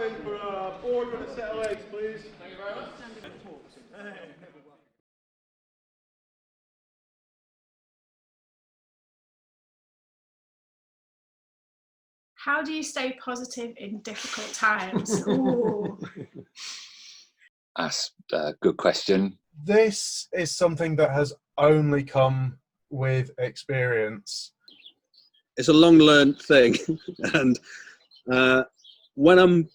in for a board with a set of legs, please. Thank you very much. How do you stay positive in difficult times? Ooh. That's a good question. This is something that has only come with experience. It's a long learned thing, and when I'm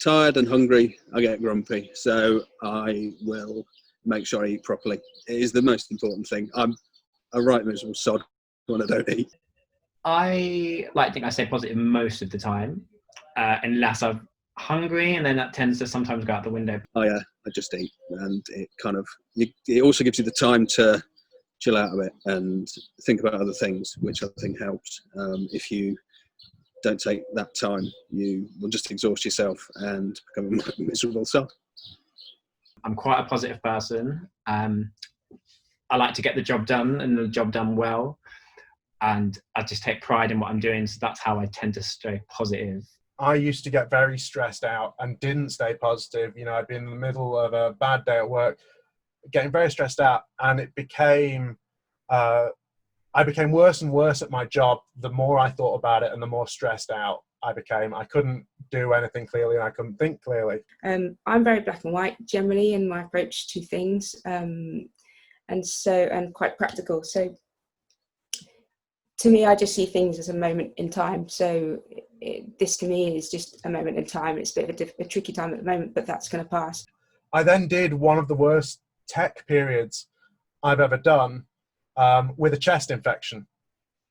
tired and hungry, I get grumpy, so I will make sure I eat properly. It is the most important thing. I'm a right miserable sod when I don't eat. I like to think I stay positive most of the time, unless I'm hungry, and then that tends to sometimes go out the window. Oh yeah, I just eat, and it kind of it also gives you the time to chill out a bit and think about other things, which I think helps. If you don't take that time, you will just exhaust yourself and become a miserable sod. I'm quite a positive person. I like to get the job done and the job done well, and I just take pride in what I'm doing, so that's how I tend to stay positive. I used to get very stressed out and didn't stay positive. You know, I'd be in the middle of a bad day at work, getting very stressed out, and it became, I became worse and worse at my job the more I thought about it and the more stressed out I became. I couldn't do anything clearly and I couldn't think clearly. I'm very black and white generally in my approach to things, and quite practical. So to me, I just see things as a moment in time. So this to me is just a moment in time. It's a bit of a tricky time at the moment, but that's going to pass. I then did one of the worst tech periods I've ever done with a chest infection.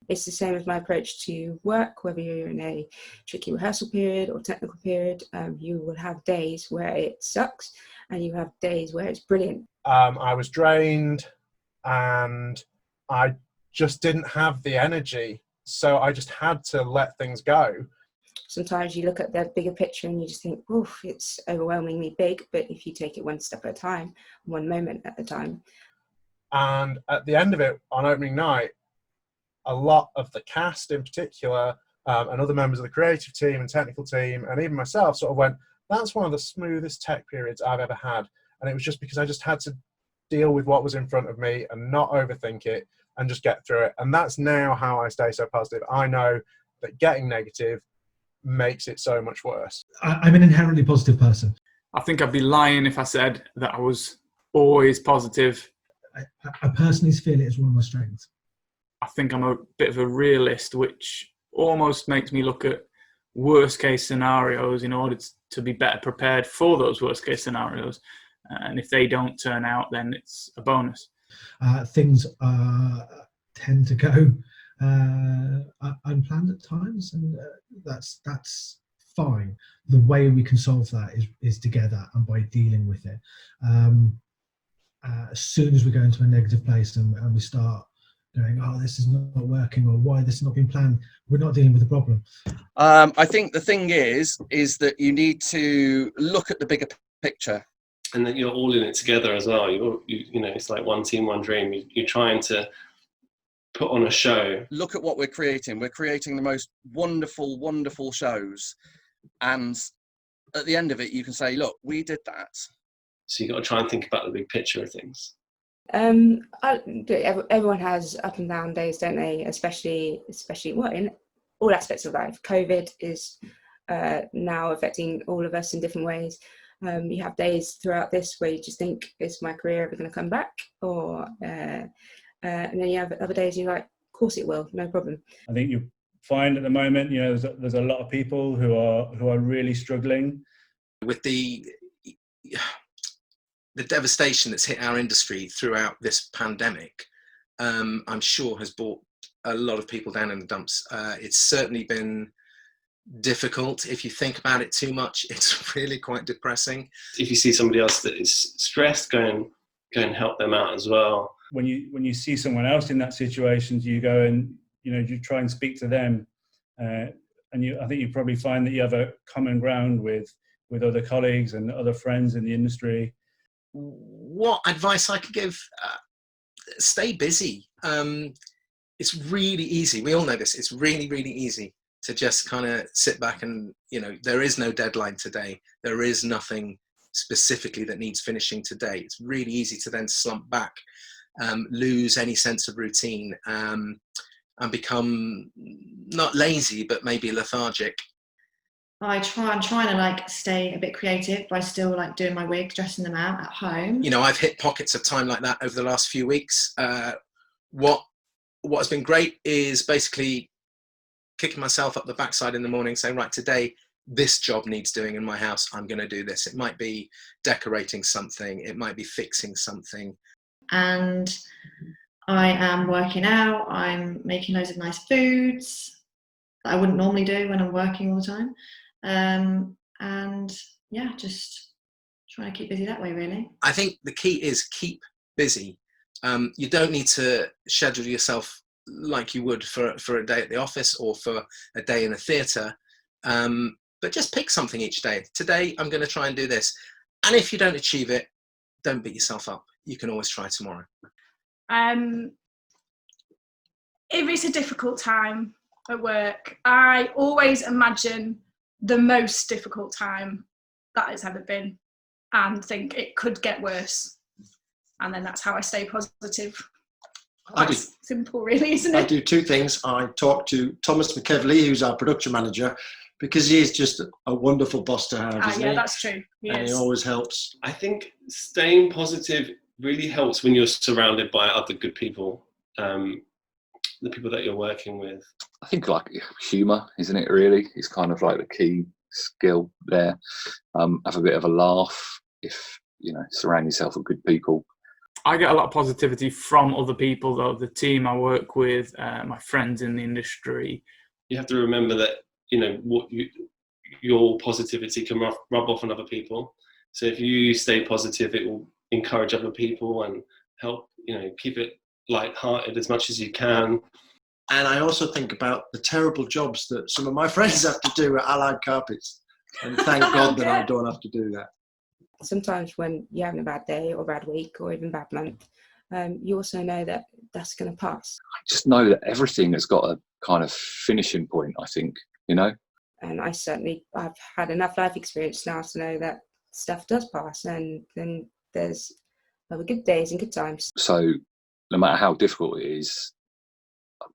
It's the same as my approach to work, whether you're in a tricky rehearsal period or technical period. You will have days where it sucks and you have days where it's brilliant. I was drained and I just didn't have the energy, so I just had to let things go. Sometimes you look at the bigger picture and you just think, oof, it's overwhelmingly big, but if you take it one step at a time, one moment at a time. And at the end of it, on opening night, a lot of the cast in particular, and other members of the creative team and technical team, and even myself sort of went, that's one of the smoothest tech periods I've ever had. And it was just because I just had to deal with what was in front of me and not overthink it and just get through it. And that's now how I stay so positive. I know that getting negative makes it so much worse. I'm an inherently positive person. I think I'd be lying if I said that I was always positive. I personally feel it as one of my strengths. I think I'm a bit of a realist, which almost makes me look at worst case scenarios in order to be better prepared for those worst case scenarios. And if they don't turn out, then it's a bonus. Things tend to go unplanned at times, and that's fine. The way we can solve that is together and by dealing with it. As soon as we go into a negative place and we start going, oh, this is not working, or why this has not been planned, we're not dealing with the problem. I think the thing is that you need to look at the bigger picture. And that you're all in it together as well. You know, it's like one team, one dream. You're trying to put on a show. Look at what we're creating. We're creating the most wonderful, wonderful shows. And at the end of it, you can say, look, we did that. So you've got to try and think about the big picture of things. Everyone has up and down days, don't they? Especially well, in all aspects of life. COVID is now affecting all of us in different ways. You have days throughout this where you just think, is my career ever going to come back? Or and then you have other days you're like, of course it will, no problem. I think you find at the moment, you know, there's a lot of people who are really struggling with the devastation that's hit our industry throughout this pandemic. I'm sure has brought a lot of people down in the dumps. It's certainly been difficult. If you think about it too much, it's really quite depressing. If you see somebody else that is stressed, go and help them out as well. When you see someone else in that situation, you go and you try and speak to them, and I think you probably find that you have a common ground with other colleagues and other friends in the industry. What advice I could give? Stay busy. It's really easy. We all know this. It's really, really easy to just kind of sit back and, you know, there is no deadline today. There is nothing specifically that needs finishing today. It's really easy to then slump back, lose any sense of routine, and become not lazy, but maybe lethargic. I'm trying to like stay a bit creative by still like doing my wigs, dressing them out at home. You know, I've hit pockets of time like that over the last few weeks. What has been great is basically kicking myself up the backside in the morning, saying, right, today this job needs doing in my house. I'm going to do this. It might be decorating something. It might be fixing something. And I am working out. I'm making loads of nice foods that I wouldn't normally do when I'm working all the time. And yeah, just trying to keep busy that way, really. I think the key is keep busy. You don't need to schedule yourself like you would for a day at the office or for a day in a theatre, but just pick something each day. Today I'm going to try and do this, and if you don't achieve it, don't beat yourself up. You can always try tomorrow. If it's a difficult time at work, I always imagine the most difficult time that it's ever been and think it could get worse, and then that's how I stay positive. That's simple, really, isn't it? I do two things. I talk to Thomas McKevley, who's our production manager, because he is just a wonderful boss to have, isn't yeah, he? That's true. He always helps. I think staying positive really helps when you're surrounded by other good people, the people that you're working with. I think like humour, isn't it, really? It's kind of like the key skill there. Have a bit of a laugh, if, you know, surround yourself with good people. I get a lot of positivity from other people, though, the team I work with, my friends in the industry. You have to remember that, you know, your positivity can rub off on other people. So if you stay positive, it will encourage other people and help, you know, keep it light-hearted as much as you can. And I also think about the terrible jobs that some of my friends have to do at Allied Carpets. And thank God that I don't have to do that. Sometimes when you're having a bad day or a bad week or even bad month, you also know that that's going to pass. I just know that everything has got a kind of finishing point, I think, you know? And I've had enough life experience now to know that stuff does pass, and then there's good days and good times. So no matter how difficult it is,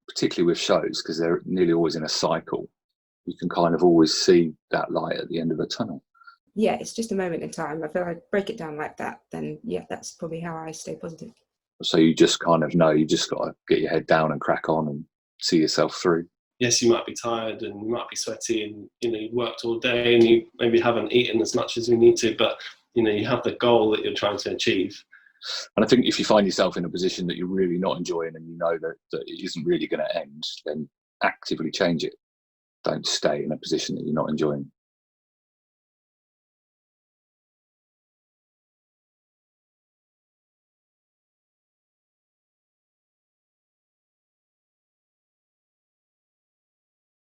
particularly with shows, because they're nearly always in a cycle, you can kind of always see that light at the end of the tunnel. Yeah, it's just a moment in time. If I break it down like that, then yeah, that's probably how I stay positive. So you just kind of know you just got to get your head down and crack on and see yourself through. Yes, you might be tired and you might be sweaty and, you know, you worked all day and you maybe haven't eaten as much as you need to, but, you know, you have the goal that you're trying to achieve. And I think if you find yourself in a position that you're really not enjoying and you know that it isn't really going to end, then actively change it. Don't stay in a position that you're not enjoying.